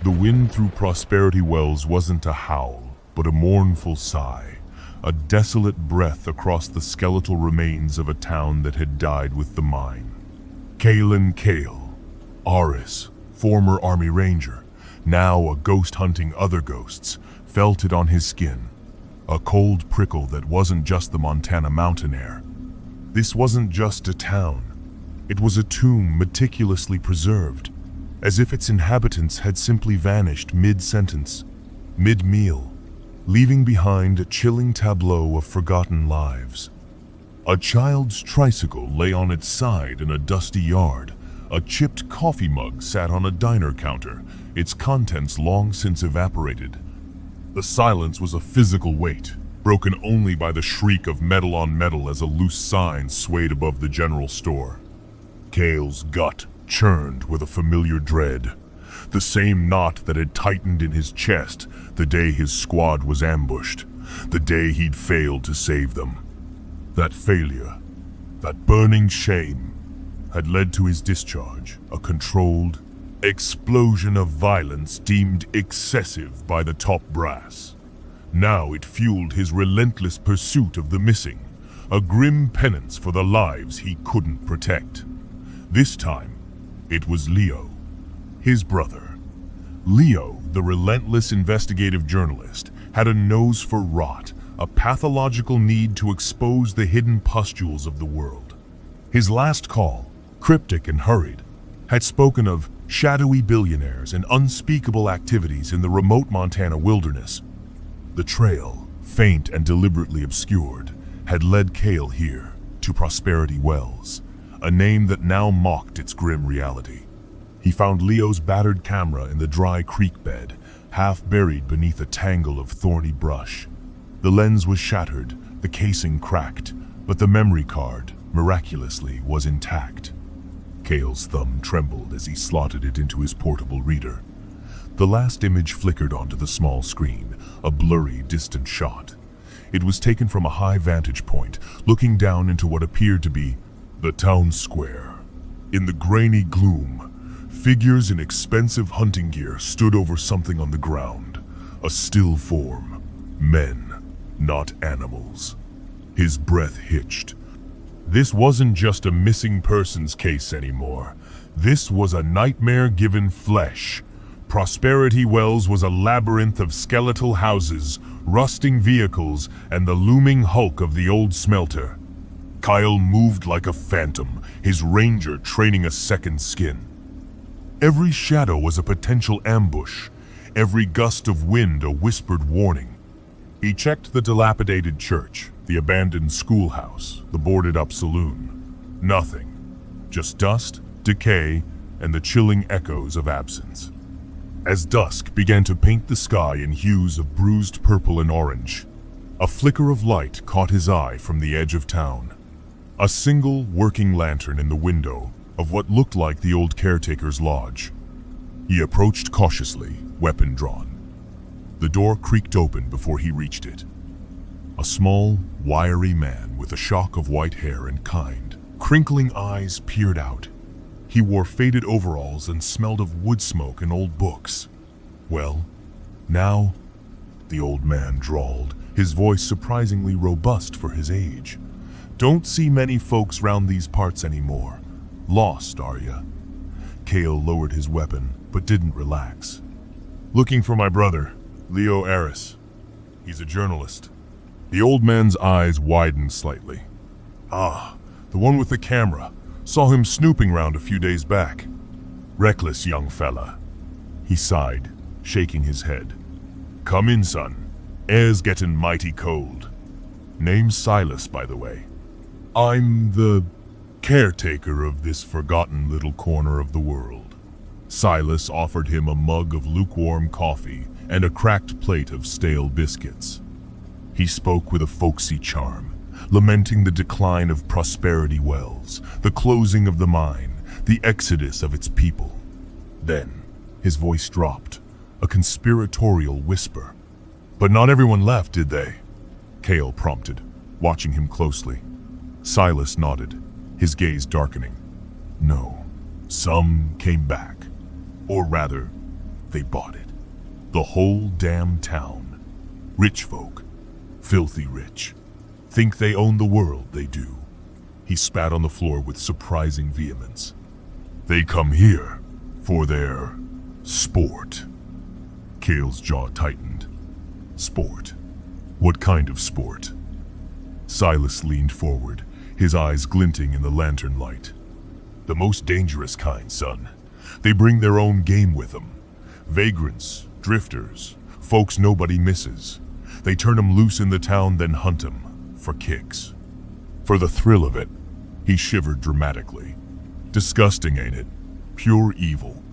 The wind through Prosperity Wells wasn't a howl, but a mournful sigh, a desolate breath across the skeletal remains of a town that had died with the mine. Kale, Aris, former Army Ranger, now a ghost hunting other ghosts, felt it on his skin. A cold prickle that wasn't just the Montana mountain air. This wasn't just a town. It was a tomb meticulously preserved, as if its inhabitants had simply vanished mid-sentence, mid-meal, leaving behind a chilling tableau of forgotten lives. A child's tricycle lay on its side in a dusty yard. A chipped coffee mug sat on a diner counter, its contents long since evaporated. The silence was a physical weight, broken only by the shriek of metal on metal as a loose sign swayed above the general store. Kale's gut churned with a familiar dread, the same knot that had tightened in his chest the day his squad was ambushed, the day he'd failed to save them. That failure, that burning shame, had led to his discharge, a controlled explosion of violence deemed excessive by the top brass. Now it fueled his relentless pursuit of the missing, a grim penance for the lives he couldn't protect. This time, it was Leo, his brother. Leo, the relentless investigative journalist, had a nose for rot, a pathological need to expose the hidden pustules of the world. His last call, cryptic and hurried, had spoken of shadowy billionaires and unspeakable activities in the remote Montana wilderness. The trail, faint and deliberately obscured, had led Kale here, to Prosperity Wells, a name that now mocked its grim reality. He found Leo's battered camera in the dry creek bed, half buried beneath a tangle of thorny brush. The lens was shattered, the casing cracked, but the memory card, miraculously, was intact. Kale's thumb trembled as he slotted it into his portable reader. The last image flickered onto the small screen, a blurry, distant shot. It was taken from a high vantage point, looking down into what appeared to be the town square. In the grainy gloom, figures in expensive hunting gear stood over something on the ground. A still form. Men, not animals. His breath hitched. This wasn't just a missing persons case anymore. This was a nightmare given flesh. Prosperity Wells was a labyrinth of skeletal houses, rusting vehicles, and the looming hulk of the old smelter. Kyle moved like a phantom, his ranger training a second skin. Every shadow was a potential ambush, every gust of wind a whispered warning. He checked the dilapidated church, the abandoned schoolhouse, the boarded-up saloon. Nothing. Just dust, decay, and the chilling echoes of absence. As dusk began to paint the sky in hues of bruised purple and orange, a flicker of light caught his eye from the edge of town. A single working lantern in the window of what looked like the old caretaker's lodge. He approached cautiously, weapon drawn. The door creaked open before he reached it. A small, wiry man with a shock of white hair and kind, crinkling eyes peered out. He wore faded overalls and smelled of wood smoke and old books. "Well, now," the old man drawled, his voice surprisingly robust for his age. "Don't see many folks round these parts anymore. Lost, are ya?" Kale lowered his weapon, but didn't relax. "Looking for my brother, Leo Aris. He's a journalist." The old man's eyes widened slightly. "Ah, the one with the camera. Saw him snooping round a few days back. Reckless young fella." He sighed, shaking his head. "Come in, son. Air's getting mighty cold. Name's Silas, by the way. I'm the caretaker of this forgotten little corner of the world." Silas offered him a mug of lukewarm coffee and a cracked plate of stale biscuits. He spoke with a folksy charm, lamenting the decline of Prosperity Wells, the closing of the mine, the exodus of its people. Then, his voice dropped, a conspiratorial whisper. "But not everyone left, did they?" Kale prompted, watching him closely. Silas nodded, his gaze darkening. "No, some came back. Or rather, They bought it. The whole damn town. Rich folk. Filthy rich. Think they own the world, they do. He spat on the floor with surprising vehemence. They come here for their sport. Cale's jaw tightened. Sport? What kind of sport? Silas leaned forward, his eyes glinting in the lantern light. The most dangerous kind, son. They bring their own game with them. Vagrants, drifters, folks nobody misses. They turn 'em loose in the town, then hunt 'em for kicks. For the thrill of it. He shivered dramatically. Disgusting, ain't it? Pure evil.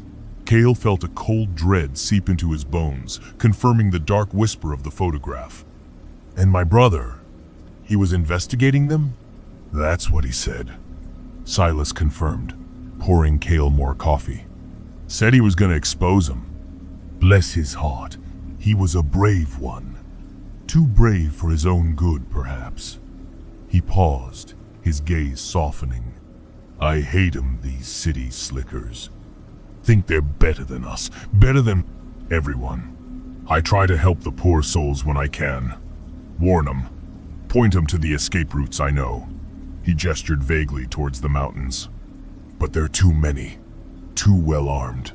Cale felt a cold dread seep into his bones, confirming the dark whisper of the photograph. And my brother, he was investigating them? That's what he said. Silas confirmed, pouring Cale more coffee. Said he was gonna expose him. Bless his heart, he was a brave one. Too brave for his own good, perhaps. He paused, his gaze softening. I hate 'em, these city slickers. Think they're better than us, better than everyone. I try to help the poor souls when I can. Warn 'em. Point 'em to the escape routes I know. He gestured vaguely towards the mountains. But they're too many, too well armed.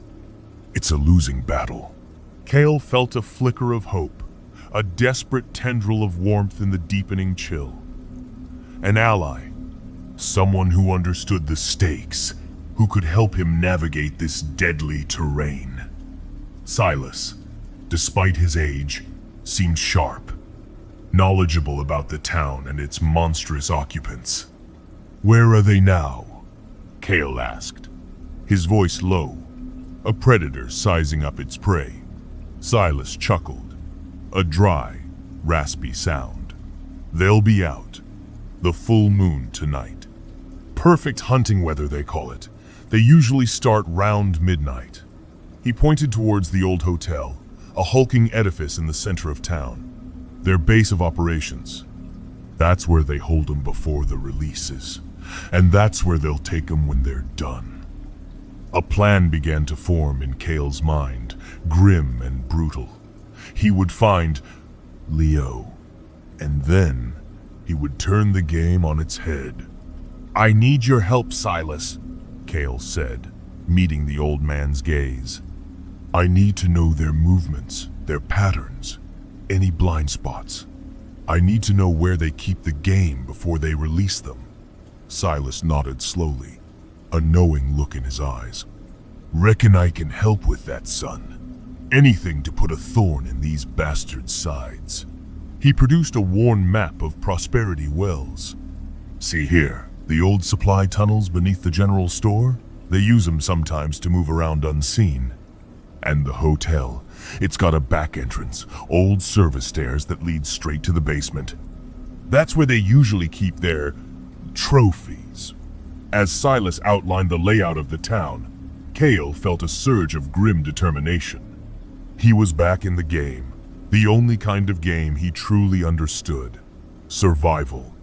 It's a losing battle. Cale felt a flicker of hope, a desperate tendril of warmth in the deepening chill. An ally, someone who understood the stakes, who could help him navigate this deadly terrain. Silas, despite his age, seemed sharp, knowledgeable about the town and its monstrous occupants. Where are they now? Cale asked, his voice low, a predator sizing up its prey. Silas chuckled, a dry, raspy sound. They'll be out. The full moon tonight. Perfect hunting weather, they call it. They usually start round midnight. He pointed towards the old hotel, a hulking edifice in the center of town. Their base of operations. That's where they hold 'em before the releases. And that's where they'll take 'em when they're done. A plan began to form in Cale's mind, grim and brutal. He would find Leo, and then he would turn the game on its head. I need your help, Silas, Cale said, meeting the old man's gaze. I need to know their movements, their patterns, any blind spots. I need to know where they keep the game before they release them. Silas nodded slowly, a knowing look in his eyes. Reckon I can help with that, son. Anything to put a thorn in these bastards' sides. He produced a worn map of Prosperity Wells. See here, the old supply tunnels beneath the general store? They use them sometimes to move around unseen. And the hotel, it's got a back entrance, old service stairs that lead straight to the basement. That's where they usually keep their trophies. As Silas outlined the layout of the town, Cale felt a surge of grim determination. He was back in the game, the only kind of game he truly understood. Survival.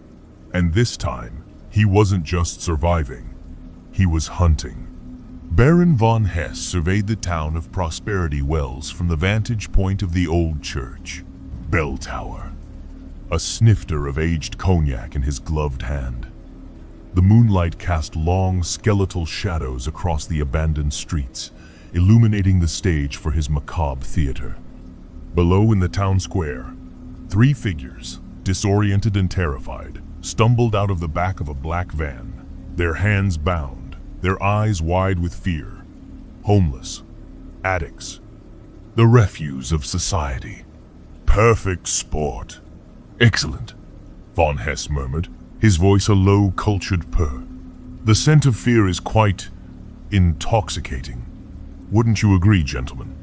And this time, he wasn't just surviving, he was hunting. Baron von Hess surveyed the town of Prosperity Wells from the vantage point of the old church. Bell tower. A snifter of aged cognac in his gloved hand. The moonlight cast long, skeletal shadows across the abandoned streets, illuminating the stage for his macabre theater. Below in the town square, 3 figures, disoriented and terrified, stumbled out of the back of a black van, their hands bound, their eyes wide with fear. Homeless, addicts, the refuse of society. Perfect sport. Excellent, von Hess murmured, his voice a low, cultured purr. The scent of fear is quite intoxicating. Wouldn't you agree, gentlemen?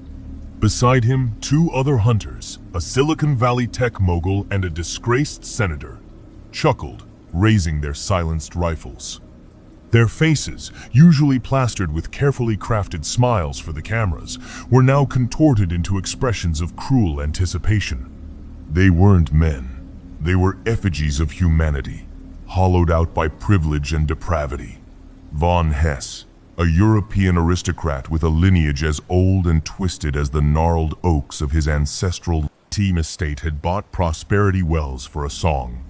Beside him, 2 other hunters, a Silicon Valley tech mogul and a disgraced senator, chuckled, raising their silenced rifles. Their faces, usually plastered with carefully crafted smiles for the cameras, were now contorted into expressions of cruel anticipation. They weren't men. They were effigies of humanity, hollowed out by privilege and depravity. Von Hess, a European aristocrat with a lineage as old and twisted as the gnarled oaks of his ancestral team estate, had bought Prosperity Wells for a song.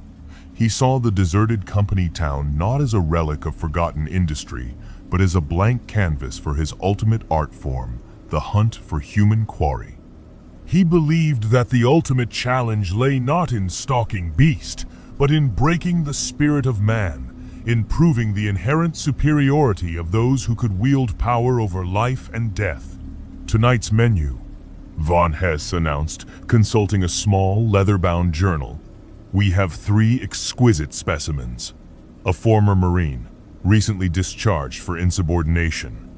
He saw the deserted company town not as a relic of forgotten industry, but as a blank canvas for his ultimate art form, the hunt for human quarry. He believed that the ultimate challenge lay not in stalking beast, but in breaking the spirit of man, in proving the inherent superiority of those who could wield power over life and death. Tonight's menu, Von Hess announced, consulting a small, leather-bound journal. We have 3 exquisite specimens. A former Marine, recently discharged for insubordination.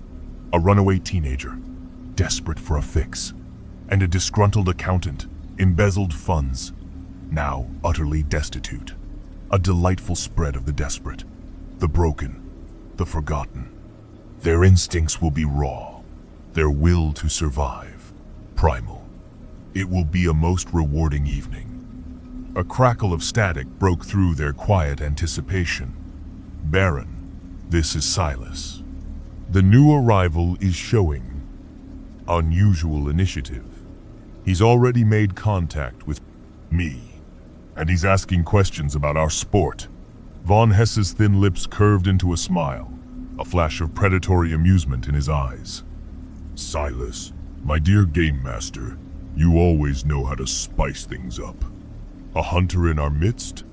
A runaway teenager, desperate for a fix. And a disgruntled accountant, embezzled funds, now utterly destitute. A delightful spread of the desperate, the broken, the forgotten. Their instincts will be raw, their will to survive, primal. It will be a most rewarding evening. A crackle of static broke through their quiet anticipation. Baron, this is Silas. The new arrival is showing unusual initiative. He's already made contact with me, and he's asking questions about our sport. Von Hess's thin lips curved into a smile, a flash of predatory amusement in his eyes. Silas, my dear game master, you always know how to spice things up. A hunter in our midst?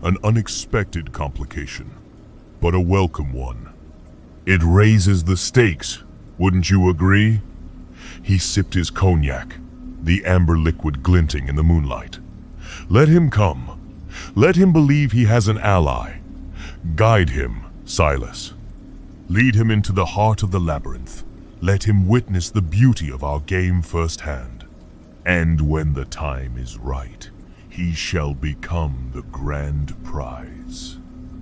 An unexpected complication, but a welcome one. It raises the stakes, wouldn't you agree? He sipped his cognac, the amber liquid glinting in the moonlight. Let him come. Let him believe he has an ally. Guide him, Silas. Lead him into the heart of the labyrinth. Let him witness the beauty of our game firsthand. And when the time is right, he shall become the grand prize.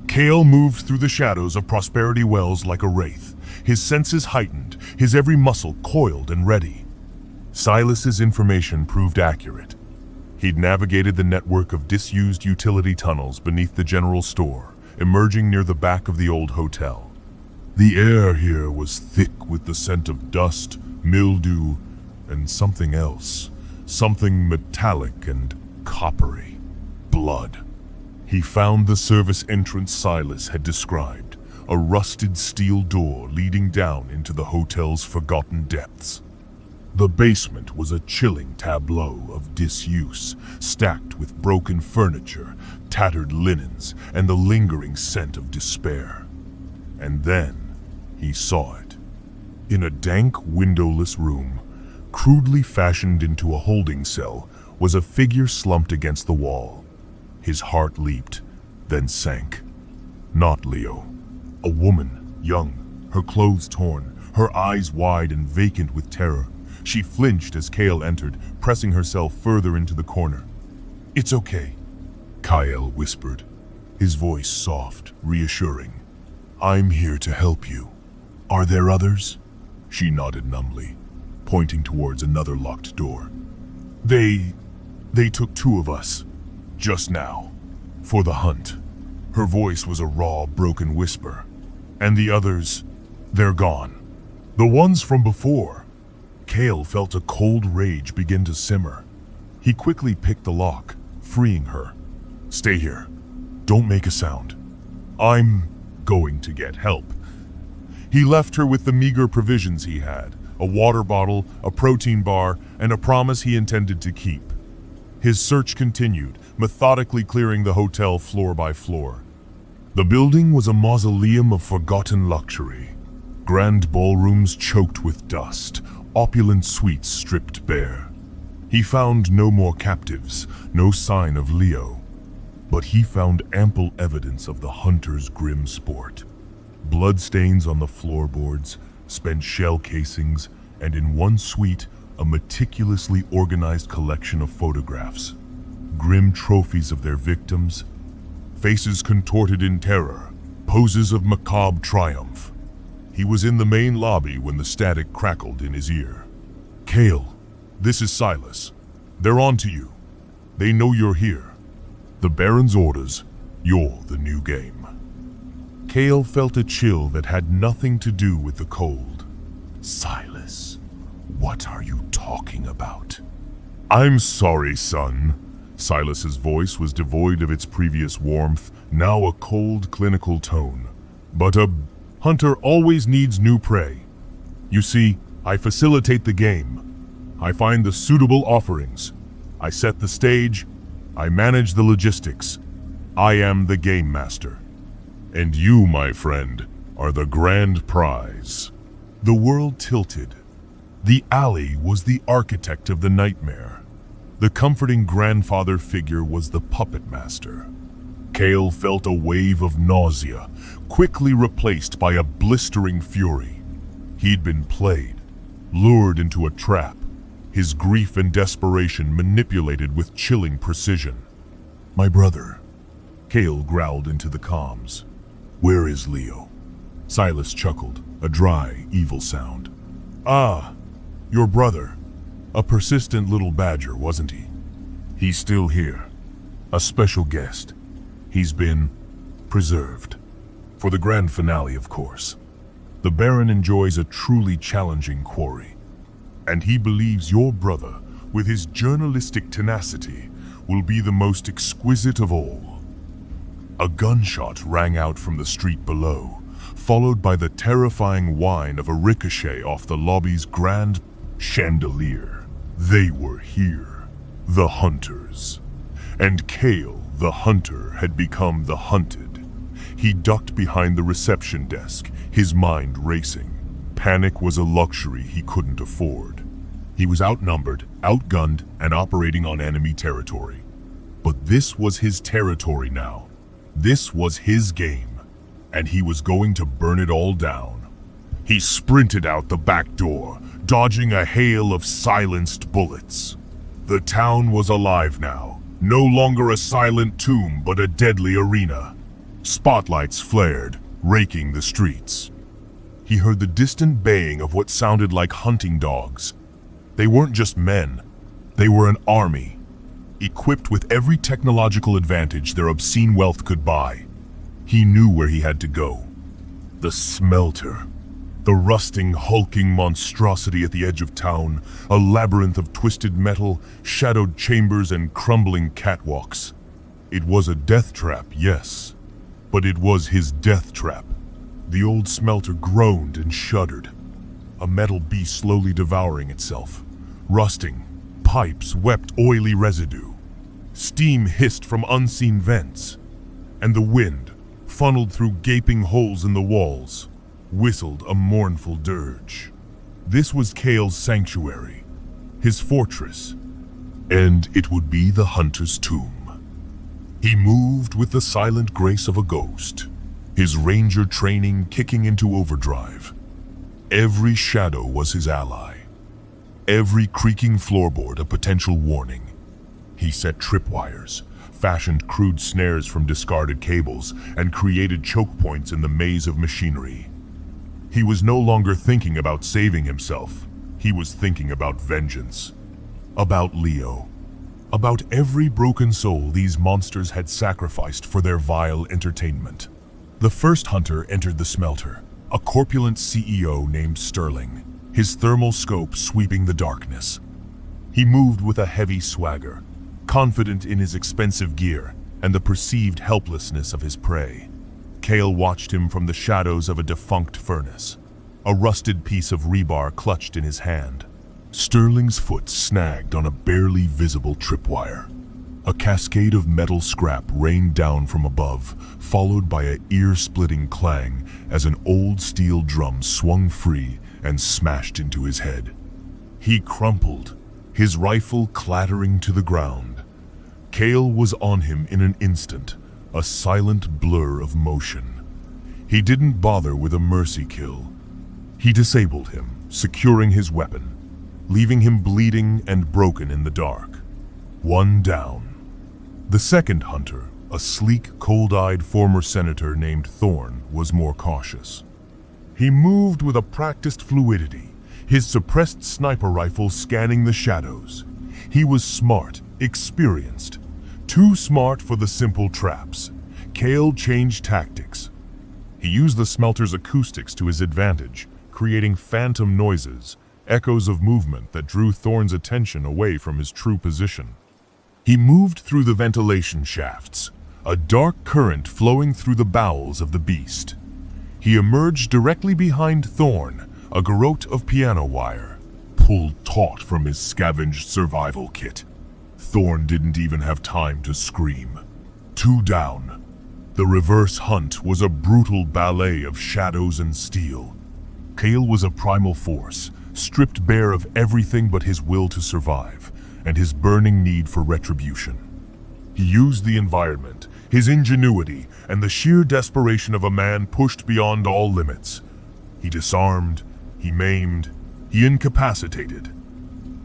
Cale moved through the shadows of Prosperity Wells like a wraith, his senses heightened, his every muscle coiled and ready. Silas's information proved accurate. He'd navigated the network of disused utility tunnels beneath the general store, emerging near the back of the old hotel. The air here was thick with the scent of dust, mildew, and something else. Something metallic and coppery. Blood. He found the service entrance Silas had described, a rusted steel door leading down into the hotel's forgotten depths. The basement was a chilling tableau of disuse, stacked with broken furniture, tattered linens, and the lingering scent of despair. And then he saw it. In a dank, windowless room, crudely fashioned into a holding cell, was a figure slumped against the wall. His heart leaped, then sank. Not Leo. A woman, young, her clothes torn, her eyes wide and vacant with terror. She flinched as Cale entered, pressing herself further into the corner. "It's okay," Kyle whispered, his voice soft, reassuring. "I'm here to help you. Are there others?" She nodded numbly, pointing towards another locked door. They took 2 of us, just now, for the hunt." Her voice was a raw, broken whisper. "And the others, they're gone. The ones from before." Cale felt a cold rage begin to simmer. He quickly picked the lock, freeing her. "Stay here. Don't make a sound. I'm going to get help." He left her with the meager provisions he had, a water bottle, a protein bar, and a promise he intended to keep. His search continued, methodically clearing the hotel floor by floor. The building was a mausoleum of forgotten luxury. Grand ballrooms choked with dust, opulent suites stripped bare. He found no more captives, no sign of Leo. But he found ample evidence of the hunter's grim sport. Bloodstains on the floorboards, spent shell casings, and in one suite, a meticulously organized collection of photographs. Grim trophies of their victims, faces contorted in terror, poses of macabre triumph. He was in the main lobby when the static crackled in his ear. "Cale, this is Silas. They're on to you. They know you're here. The Baron's orders, you're the new game." Kale felt a chill that had nothing to do with the cold. Silas, what are you talking about? I'm sorry, son. Silas's voice was devoid of its previous warmth, now a cold, clinical tone. But a hunter always needs new prey. You see, I facilitate the game. I find the suitable offerings. I set the stage. I manage the logistics. I am the game master. And you, my friend, are the grand prize. The world tilted. The alley was the architect of the nightmare. The comforting grandfather figure was the puppet master. Kale felt a wave of nausea, quickly replaced by a blistering fury. He'd been played, lured into a trap, his grief and desperation manipulated with chilling precision. My brother, Kale growled into the comms. Where is Leo? Silas chuckled, a dry, evil sound. Ah, your brother. A persistent little badger, wasn't he? He's still here. A special guest. He's been preserved. For the grand finale, of course. The Baron enjoys a truly challenging quarry. And he believes your brother, with his journalistic tenacity, will be the most exquisite of all. A gunshot rang out from the street below, followed by the terrifying whine of a ricochet off the lobby's grand chandelier. They were here, the hunters. And Kale, the hunter, had become the hunted. He ducked behind the reception desk, his mind racing. Panic was a luxury he couldn't afford. He was outnumbered, outgunned, and operating on enemy territory. But this was his territory now. This was his game, and he was going to burn it all down. He sprinted out the back door, dodging a hail of silenced bullets. The town was alive now, no longer a silent tomb but a deadly arena. Spotlights flared, raking the streets. He heard the distant baying of what sounded like hunting dogs. They weren't just men, they were an army, equipped with every technological advantage their obscene wealth could buy. He knew where he had to go. The smelter. The rusting, hulking monstrosity at the edge of town, a labyrinth of twisted metal, shadowed chambers, and crumbling catwalks. It was a death trap, yes, but it was his death trap. The old smelter groaned and shuddered, a metal beast slowly devouring itself. Rusting, pipes wept oily residue. Steam hissed from unseen vents, and the wind, funneled through gaping holes in the walls, whistled a mournful dirge. This was Kale's sanctuary, his fortress, and it would be the hunter's tomb. He moved with the silent grace of a ghost, his ranger training kicking into overdrive. Every shadow was his ally, every creaking floorboard a potential warning. He set tripwires, fashioned crude snares from discarded cables, and created choke points in the maze of machinery. He was no longer thinking about saving himself. He was thinking about vengeance. About Leo. About every broken soul these monsters had sacrificed for their vile entertainment. The first hunter entered the smelter, a corpulent CEO named Sterling, his thermal scope sweeping the darkness. He moved with a heavy swagger, confident in his expensive gear and the perceived helplessness of his prey. Kale watched him from the shadows of a defunct furnace, a rusted piece of rebar clutched in his hand. Sterling's foot snagged on a barely visible tripwire. A cascade of metal scrap rained down from above, followed by an ear-splitting clang as an old steel drum swung free and smashed into his head. He crumpled, his rifle clattering to the ground. Kale was on him in an instant, a silent blur of motion. He didn't bother with a mercy kill. He disabled him, securing his weapon, leaving him bleeding and broken in the dark. One down. The second hunter, a sleek, cold-eyed former senator named Thorne, was more cautious. He moved with a practiced fluidity, his suppressed sniper rifle scanning the shadows. He was smart, experienced. Too smart for the simple traps. Kale changed tactics. He used the smelter's acoustics to his advantage, creating phantom noises, echoes of movement that drew Thorn's attention away from his true position. He moved through the ventilation shafts, a dark current flowing through the bowels of the beast. He emerged directly behind Thorn, a garrote of piano wire, pulled taut from his scavenged survival kit. Thorn didn't even have time to scream. 2 down. The reverse hunt was a brutal ballet of shadows and steel. Cale was a primal force, stripped bare of everything but his will to survive, and his burning need for retribution. He used the environment, his ingenuity, and the sheer desperation of a man pushed beyond all limits. He disarmed, he maimed, he incapacitated.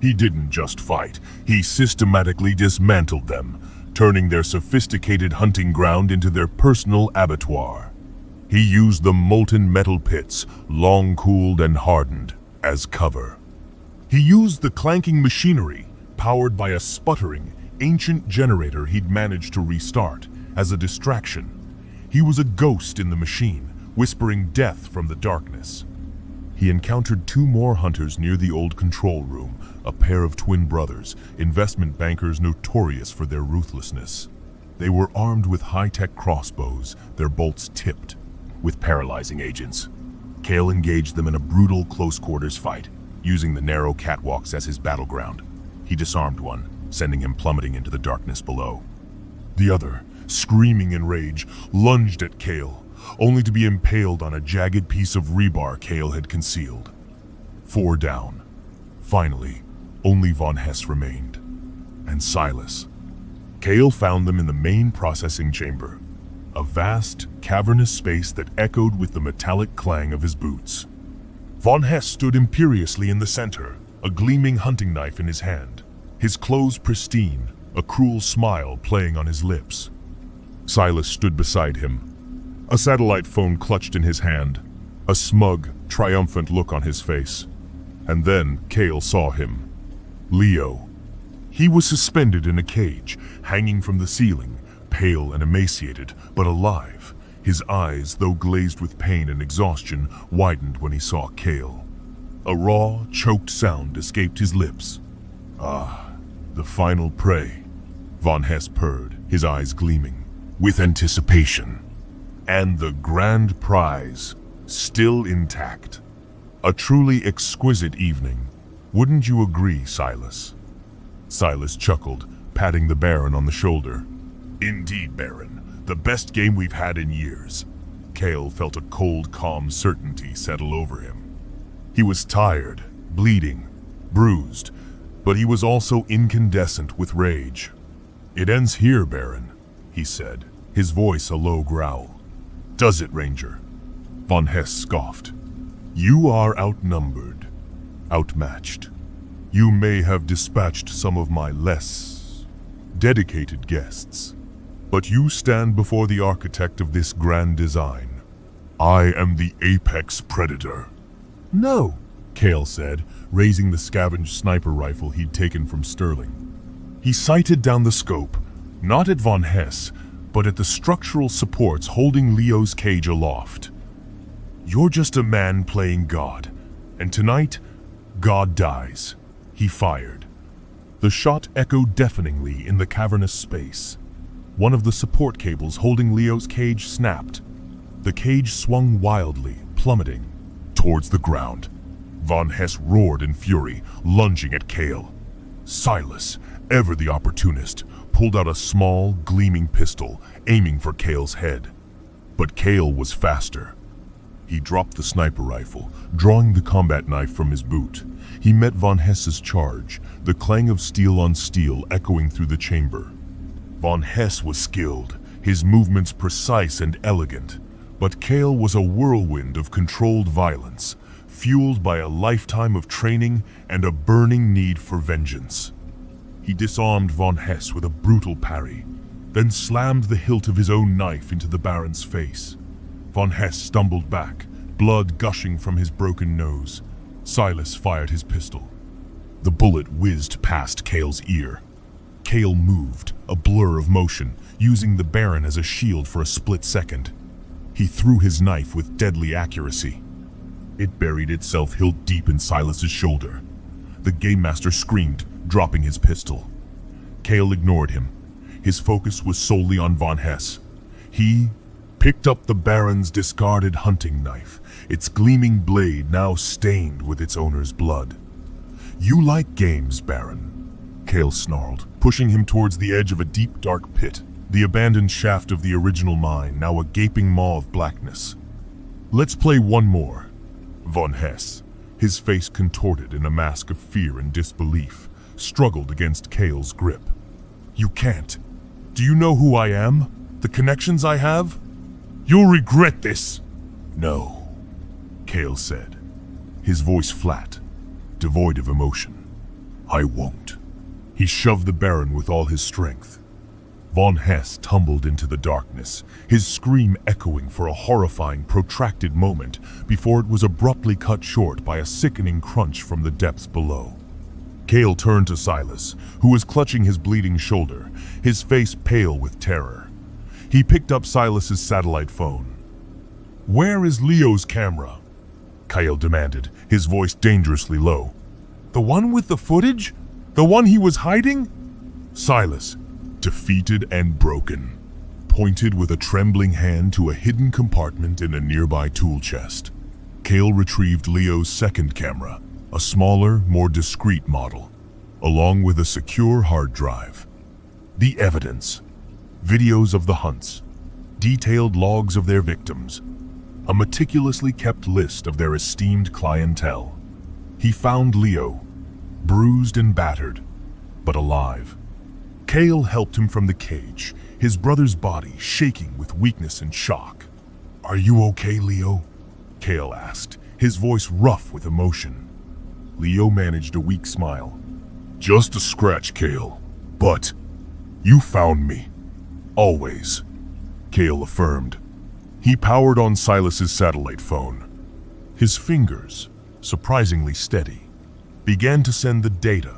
He didn't just fight, he systematically dismantled them, turning their sophisticated hunting ground into their personal abattoir. He used the molten metal pits, long cooled and hardened, as cover. He used the clanking machinery, powered by a sputtering, ancient generator he'd managed to restart, as a distraction. He was a ghost in the machine, whispering death from the darkness. He encountered 2 more hunters near the old control room, a pair of twin brothers, investment bankers notorious for their ruthlessness. They were armed with high-tech crossbows, their bolts tipped with paralyzing agents. Cale engaged them in a brutal close-quarters fight, using the narrow catwalks as his battleground. He disarmed one, sending him plummeting into the darkness below. The other, screaming in rage, lunged at Cale, only to be impaled on a jagged piece of rebar Cale had concealed. 4 down. Finally, only Von Hess remained. And Silas. Cale found them in the main processing chamber, a vast, cavernous space that echoed with the metallic clang of his boots. Von Hess stood imperiously in the center, a gleaming hunting knife in his hand, his clothes pristine, a cruel smile playing on his lips. Silas stood beside him, a satellite phone clutched in his hand, a smug, triumphant look on his face. And then Cale saw him. Leo. He was suspended in a cage, hanging from the ceiling, pale and emaciated, but alive. His eyes, though glazed with pain and exhaustion, widened when he saw Cale. A raw, choked sound escaped his lips. Ah, the final prey. Von Hess purred, his eyes gleaming, with anticipation. And the grand prize, still intact. A truly exquisite evening. Wouldn't you agree, Silas? Silas chuckled, patting the Baron on the shoulder. Indeed, Baron, the best game we've had in years. Cale felt a cold, calm certainty settle over him. He was tired, bleeding, bruised, but he was also incandescent with rage. It ends here, Baron, he said, his voice a low growl. Does it, Ranger? Von Hess scoffed. You are outnumbered, outmatched. You may have dispatched some of my less dedicated guests, but you stand before the architect of this grand design. I am the apex predator. No, Cale said, raising the scavenged sniper rifle he'd taken from Sterling. He sighted down the scope, not at Von Hess, but at the structural supports holding Leo's cage aloft. You're just a man playing God, and tonight, God dies. He fired. The shot echoed deafeningly in the cavernous space. One of the support cables holding Leo's cage snapped. The cage swung wildly, plummeting towards the ground. Von Hess roared in fury, lunging at Cale. Silas, ever the opportunist, pulled out a small, gleaming pistol, aiming for Cale's head. But Cale was faster. He dropped the sniper rifle, drawing the combat knife from his boot. He met Von Hess's charge, the clang of steel on steel echoing through the chamber. Von Hess was skilled, his movements precise and elegant, but Cale was a whirlwind of controlled violence, fueled by a lifetime of training and a burning need for vengeance. He disarmed Von Hess with a brutal parry, then slammed the hilt of his own knife into the Baron's face. Von Hess stumbled back, blood gushing from his broken nose. Silas fired his pistol. The bullet whizzed past Cale's ear. Cale moved, a blur of motion, using the Baron as a shield for a split second. He threw his knife with deadly accuracy. It buried itself hilt deep in Silas's shoulder. The game master screamed, dropping his pistol. Cale ignored him. His focus was solely on Von Hess. He picked up the Baron's discarded hunting knife, its gleaming blade now stained with its owner's blood. "You like games, Baron," Cale snarled, pushing him towards the edge of a deep, dark pit, the abandoned shaft of the original mine, now a gaping maw of blackness. "Let's play one more." Von Hess, his face contorted in a mask of fear and disbelief, struggled against Cale's grip. "You can't. Do you know who I am? The connections I have? You'll regret this." "No," Cale said, his voice flat, devoid of emotion. "I won't." He shoved the Baron with all his strength. Von Hess tumbled into the darkness, his scream echoing for a horrifying, protracted moment before it was abruptly cut short by a sickening crunch from the depths below. Cale turned to Silas, who was clutching his bleeding shoulder, his face pale with terror. He picked up Silas's satellite phone. "Where is Leo's camera?" Cale demanded, his voice dangerously low. "The one with the footage? The one he was hiding?" Silas, defeated and broken, pointed with a trembling hand to a hidden compartment in a nearby tool chest. Cale retrieved Leo's second camera, a smaller, more discreet model, along with a secure hard drive. The evidence: videos of the hunts, detailed logs of their victims, a meticulously kept list of their esteemed clientele. He found Leo, bruised and battered, but alive. Cale helped him from the cage, his brother's body shaking with weakness and shock. "Are you okay, Leo?" Cale asked, his voice rough with emotion. Leo managed a weak smile. "Just a scratch, Cale. But you found me. Always," Cale affirmed. He powered on Silas's satellite phone. His fingers, surprisingly steady, began to send the data,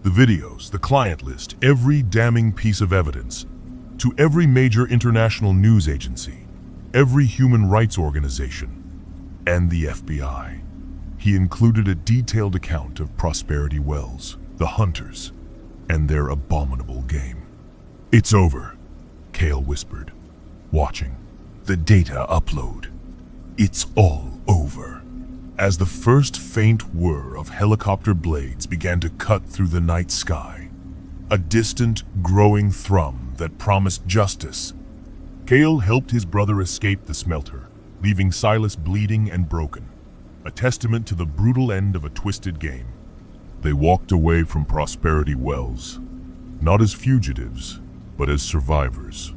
the videos, the client list, every damning piece of evidence, to every major international news agency, every human rights organization, and the FBI. He included a detailed account of Prosperity Wells, the hunters, and their abominable game. "It's over," Cale whispered, watching the data upload. "It's all over." As the first faint whir of helicopter blades began to cut through the night sky, a distant, growing thrum that promised justice, Cale helped his brother escape the smelter, leaving Silas bleeding and broken, a testament to the brutal end of a twisted game. They walked away from Prosperity Wells, not as fugitives, but as survivors,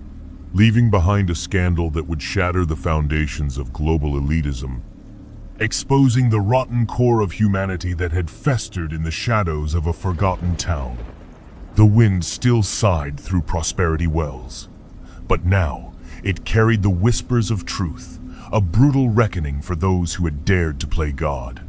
leaving behind a scandal that would shatter the foundations of global elitism, exposing the rotten core of humanity that had festered in the shadows of a forgotten town. The wind still sighed through Prosperity Wells, but now it carried the whispers of truth, a brutal reckoning for those who had dared to play God.